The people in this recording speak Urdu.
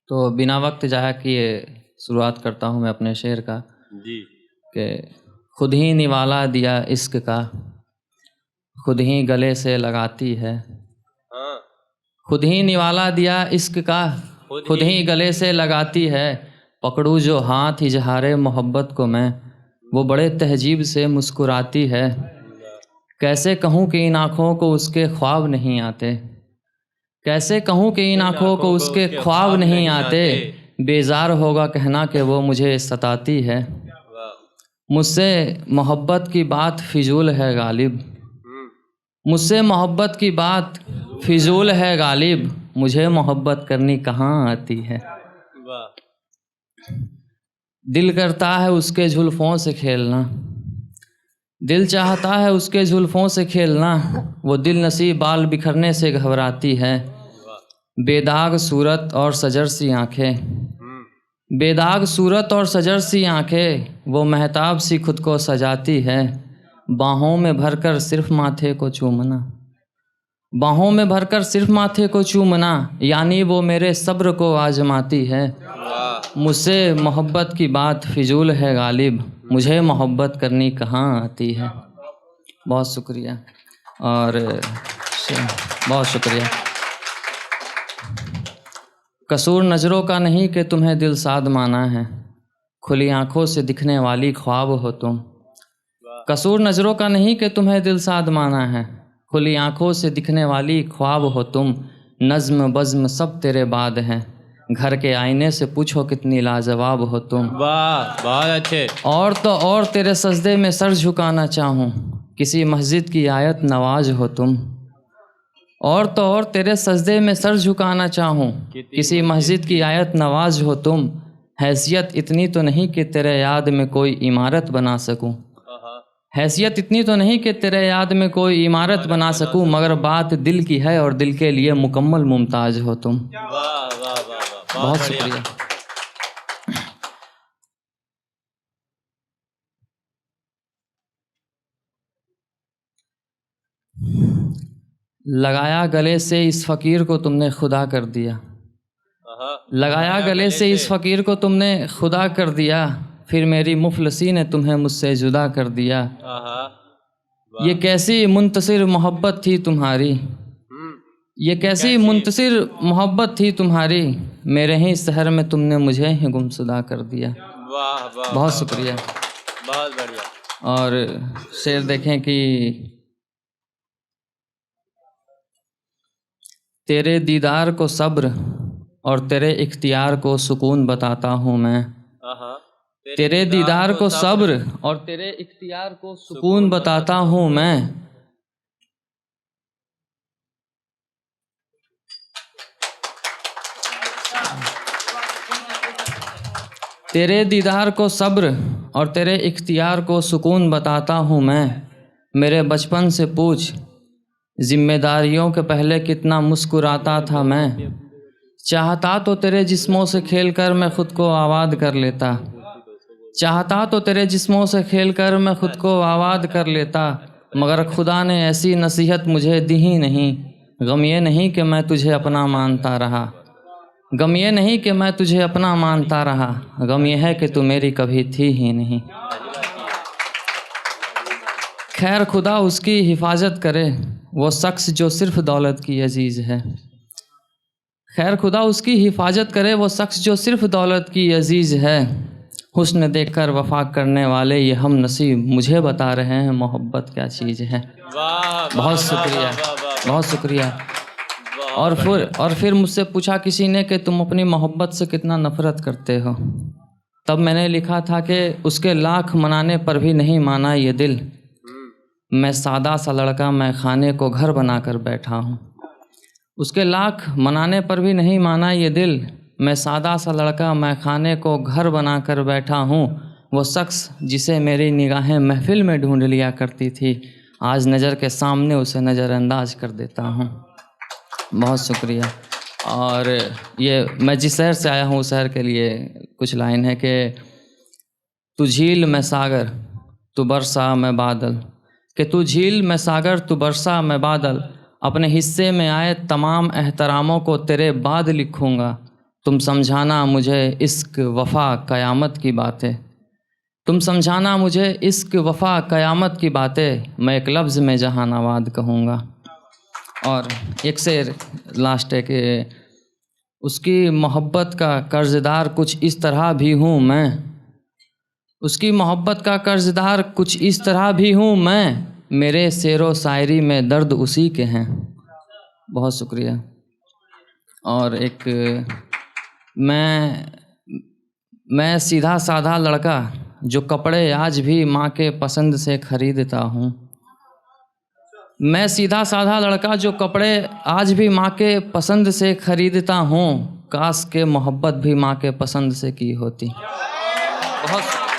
تو بنا وقت ضائع کیے شروعات کرتا ہوں میں اپنے شعر کا جی کہ خود ہی نوالا دیا عشق کا، خود ہی گلے سے لگاتی ہے، ہاں خود ہی نوالا دیا عشق کا، خود ہی گلے سے لگاتی ہے، پکڑوں جو ہاتھ اظہار محبت کو میں، وہ بڑے تہذیب سے مسکراتی ہے، کیسے کہوں کہ ان آنکھوں کو اس کے خواب نہیں آتے، کیسے کہوں کہ ان آنکھوں کو اس کے خواب نہیں آتے، بیزار ہوگا کہنا کہ وہ مجھے ستاتی ہے، مجھ سے محبت کی بات فضول ہے غالب، مجھ سے محبت کی بات فضول ہے غالب، مجھے محبت کرنی کہاں آتی ہے، دل کرتا ہے اس کے زلفوں سے کھیلنا، دل چاہتا ہے اس کے زلفوں سے کھیلنا، وہ دل نسی بال بکھرنے سے گھبراتی ہے، بے داغ صورت اور سجر سی آنکھیں، بے داغ صورت اور سجر سی آنکھیں، وہ مہتاب سی خود کو سجاتی ہے، باہوں میں بھر کر صرف ماتھے کو چومنا، باہوں میں بھر کر صرف ماتھے کو چومنا، یعنی وہ میرے صبر کو آزماتی ہے، مجھ سے محبت کی بات فضول ہے غالب، مجھے محبت کرنی کہاں آتی ہے۔ بہت شکریہ اور بہت شکریہ۔ قصور نظروں کا نہیں کہ تمہیں دل ساد مانا ہے، کھلی آنکھوں سے دکھنے والی خواب ہو تم، قصور نظروں کا نہیں کہ تمہیں دل ساد مانا ہے، کھلی آنکھوں سے دکھنے والی خواب ہو تم، نظم بزم سب تیرے بعد ہیں، گھر کے آئینے سے پوچھو کتنی لاجواب ہو تم، واہ بہت اچھے۔ اور تو اور تیرے سجدے میں سر جھکانا چاہوں، کسی مسجد کی آیت نواز ہو تم، اور تو اور تیرے سجدے میں سر جھکانا چاہوں، کسی مسجد کی آیت نواز ہو تم، حیثیت اتنی تو نہیں کہ تیرے یاد میں کوئی عمارت بنا سکوں، حیثیت اتنی تو نہیں کہ تیرے یاد میں کوئی عمارت بنا سکوں، مگر بات دل کی ہے اور دل کے لیے مکمل ممتاز ہو تم۔ واہ واہ واہ، بہت شکریہ۔ لگایا گلے سے اس فقیر کو تم نے خدا کر دیا، لگایا گلے سے اس فقیر کو تم نے خدا کر دیا، پھر میری مفلسی نے تمہیں مجھ سے جدا کر دیا، یہ کیسی منتصر محبت تھی تمہاری، یہ کیسی منتصر محبت تھی تمہاری، میرے ہی شہر میں تم نے مجھے ہی گمشدہ کر دیا۔ واہ واہ، بہت شکریہ۔ بہت بڑھیا۔ اور شعر دیکھیں کہ تیرے دیدار کو صبر اور تیرے اختیار کو سکون بتاتا ہوں میں، تیرے دیدار کو صبر اور تیرے اختیار کو سکون بتاتا ہوں میں، تیرے دیدار کو صبر اور تیرے اختیار کو سکون بتاتا ہوں میں، میرے بچپن سے پوچھ ذمہ داریوں کے پہلے کتنا مسکراتا تھا میں، چاہتا تو تیرے جسموں سے کھیل کر میں خود کو آباد کر لیتا، چاہتا تو تیرے جسموں سے کھیل کر میں خود کو آباد کر لیتا، مگر خدا نے ایسی نصیحت مجھے دی ہی نہیں، غم یہ نہیں کہ میں تجھے اپنا مانتا رہا، غم یہ نہیں کہ میں تجھے اپنا مانتا رہا، غم یہ ہے کہ تو میری کبھی تھی ہی نہیں، خیر خدا اس کی حفاظت کرے وہ شخص جو صرف دولت کی عزیز ہے، خیر خدا اس کی حفاظت کرے وہ شخص جو صرف دولت کی عزیز ہے، حسن دیکھ کر وفا کرنے والے یہ ہم نصیب مجھے بتا رہے ہیں محبت کیا چیز ہے۔ بہت شکریہ، بہت شکریہ۔ اور پھر مجھ سے پوچھا کسی نے کہ تم اپنی محبت سے کتنا نفرت کرتے ہو، تب میں نے لکھا تھا کہ اس کے لاکھ منانے پر بھی نہیں مانا یہ دل، میں سادہ سا لڑکا میں خانے کو گھر بنا کر بیٹھا ہوں، اس کے لاکھ منانے پر بھی نہیں مانا یہ دل، میں سادہ سا لڑکا میں خانے کو گھر بنا کر بیٹھا ہوں، وہ شخص جسے میری نگاہیں محفل میں ڈھونڈ لیا کرتی تھی آج نظر کے سامنے اسے نظر انداز کر دیتا ہوں۔ بہت شکریہ۔ اور یہ میں جس شہر سے آیا ہوں اس شہر کے لیے کچھ لائن ہے کہ تو جھیل میں ساگر تو برسا میں بادل، کہ تو جھیل میں ساگر تو برسا میں بادل، اپنے حصے میں آئے تمام احتراموں کو تیرے بعد لکھوں گا، تم سمجھانا مجھے عشق وفا قیامت کی باتیں، تم سمجھانا مجھے عشق وفا قیامت کی باتیں، میں ایک لفظ میں جہان آباد کہوں گا۔ اور ایک شعر لاسٹ ہے کہ اس کی محبت کا قرض دار کچھ اس طرح بھی ہوں میں، اس کی محبت کا قرض دار کچھ اس طرح بھی ہوں میں، میرے شعر و شاعری میں درد اسی کے ہیں۔ بہت شکریہ۔ اور ایک میں سیدھا سادھا لڑکا جو کپڑے آج بھی ماں کے پسند سے خریدتا ہوں، میں سیدھا سادھا لڑکا جو کپڑے آج بھی ماں کے پسند سے خریدتا ہوں، کاش کہ محبت بھی ماں کے پسند سے کی ہوتی۔ بہت